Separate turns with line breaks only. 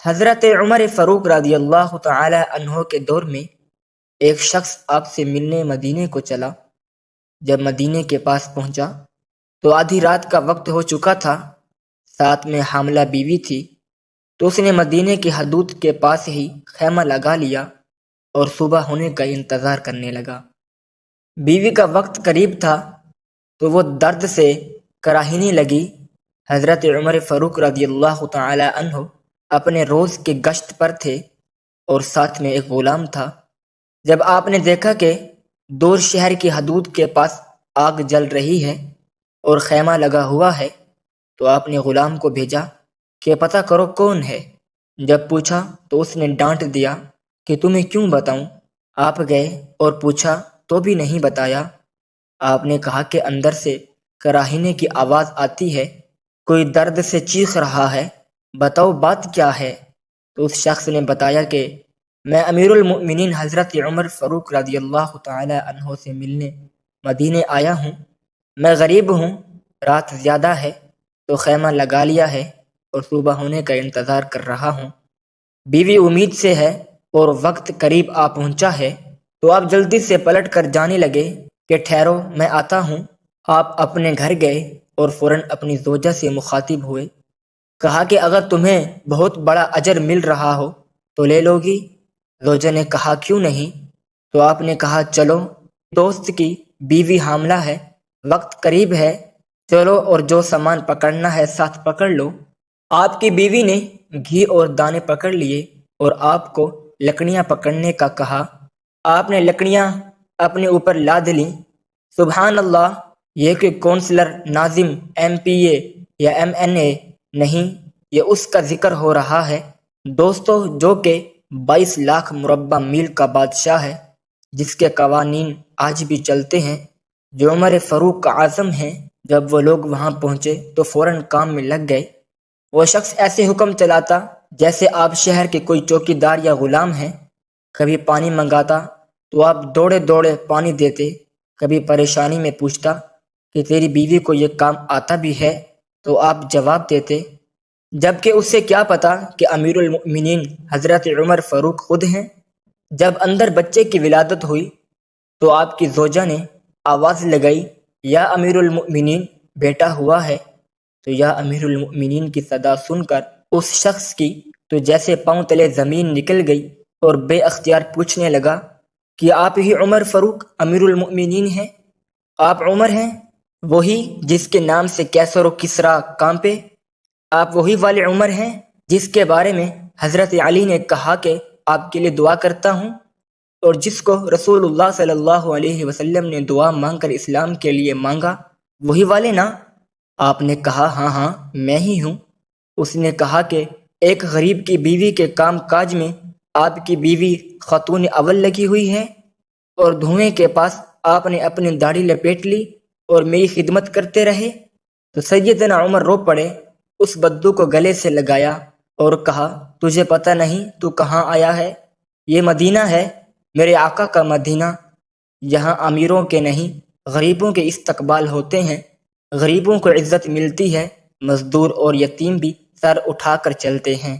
حضرت عمر فاروق رضی اللہ تعالی عنہ کے دور میں ایک شخص آپ سے ملنے مدینے کو چلا۔ جب مدینے کے پاس پہنچا تو آدھی رات کا وقت ہو چکا تھا، ساتھ میں حاملہ بیوی تھی، تو اس نے مدینے کی حدود کے پاس ہی خیمہ لگا لیا اور صبح ہونے کا انتظار کرنے لگا۔ بیوی کا وقت قریب تھا تو وہ درد سے کراہنے لگی۔ حضرت عمر فاروق رضی اللہ تعالی عنہ اپنے روز کی گشت پر تھے اور ساتھ میں ایک غلام تھا۔ جب آپ نے دیکھا کہ دور شہر کی حدود کے پاس آگ جل رہی ہے اور خیمہ لگا ہوا ہے تو آپ نے غلام کو بھیجا کہ پتہ کرو کون ہے۔ جب پوچھا تو اس نے ڈانٹ دیا کہ تمہیں کیوں بتاؤں۔ آپ گئے اور پوچھا تو بھی نہیں بتایا۔ آپ نے کہا کہ اندر سے کراہنے کی آواز آتی ہے، کوئی درد سے چیخ رہا ہے، بتاؤ بات کیا ہے۔ تو اس شخص نے بتایا کہ میں امیر المؤمنین حضرت عمر فاروق رضی اللہ تعالی عنہ سے ملنے مدینے آیا ہوں۔ میں غریب ہوں، رات زیادہ ہے تو خیمہ لگا لیا ہے اور صبح ہونے کا انتظار کر رہا ہوں۔ بیوی امید سے ہے اور وقت قریب آ پہنچا ہے، تو آپ جلدی سے پلٹ کر جانے لگے کہ ٹھہرو میں آتا ہوں۔ آپ اپنے گھر گئے اور فوراً اپنی زوجہ سے مخاطب ہوئے، کہا کہ اگر تمہیں بہت بڑا اجر مل رہا ہو تو لے لو گی۔ زوجہ نے کہا کیوں نہیں؟ تو آپ نے کہا چلو، دوست کی بیوی حاملہ ہے، وقت قریب ہے، چلو اور جو سامان پکڑنا ہے ساتھ پکڑ لو۔ آپ کی بیوی نے گھی اور دانے پکڑ لیے اور آپ کو لکڑیاں پکڑنے کا کہا۔ آپ نے لکڑیاں اپنے اوپر لاد لیں۔ سبحان اللہ، یہ کہ کونسلر، ناظم، ایم پی اے یا ایم این اے نہیں، یہ اس کا ذکر ہو رہا ہے دوستو جو کہ 22 لاکھ مربع میل کا بادشاہ ہے، جس کے قوانین آج بھی چلتے ہیں، جو عمر فاروق کا اعظم ہیں۔ جب وہ لوگ وہاں پہنچے تو فوراً کام میں لگ گئے۔ وہ شخص ایسے حکم چلاتا جیسے آپ شہر کے کوئی چوکی دار یا غلام ہیں۔ کبھی پانی منگاتا تو آپ دوڑے دوڑے پانی دیتے، کبھی پریشانی میں پوچھتا کہ تیری بیوی کو یہ کام آتا بھی ہے تو آپ جواب دیتے، جبکہ اس سے کیا پتا کہ امیر المؤمنین حضرت عمر فاروق خود ہیں۔ جب اندر بچے کی ولادت ہوئی تو آپ کی زوجہ نے آواز لگائی، یا امیر المؤمنین بیٹا ہوا ہے۔ تو یا امیر المؤمنین کی صدا سن کر اس شخص کی تو جیسے پاؤں تلے زمین نکل گئی اور بے اختیار پوچھنے لگا کہ آپ ہی عمر فاروق امیر المؤمنین ہیں؟ آپ عمر ہیں، وہی جس کے نام سے کیسر و کسریٰ کانپے؟ آپ وہی والے عمر ہیں جس کے بارے میں حضرت علی نے کہا کہ آپ کے لیے دعا کرتا ہوں، اور جس کو رسول اللہ صلی اللہ علیہ وسلم نے دعا مانگ کر اسلام کے لیے مانگا؟ وہی والے نا؟ آپ نے کہا ہاں ہاں میں ہی ہوں۔ اس نے کہا کہ ایک غریب کی بیوی کے کام کاج میں آپ کی بیوی خاتون اول لگی ہوئی ہے، اور دھوئیں کے پاس آپ نے اپنی داڑھی لپیٹ لی اور میری خدمت کرتے رہے۔ تو سیدنا عمر رو پڑے، اس بدو کو گلے سے لگایا اور کہا تجھے پتہ نہیں تو کہاں آیا ہے؟ یہ مدینہ ہے، میرے آقا کا مدینہ، یہاں امیروں کے نہیں غریبوں کے استقبال ہوتے ہیں، غریبوں کو عزت ملتی ہے، مزدور اور یتیم بھی سر اٹھا کر چلتے ہیں۔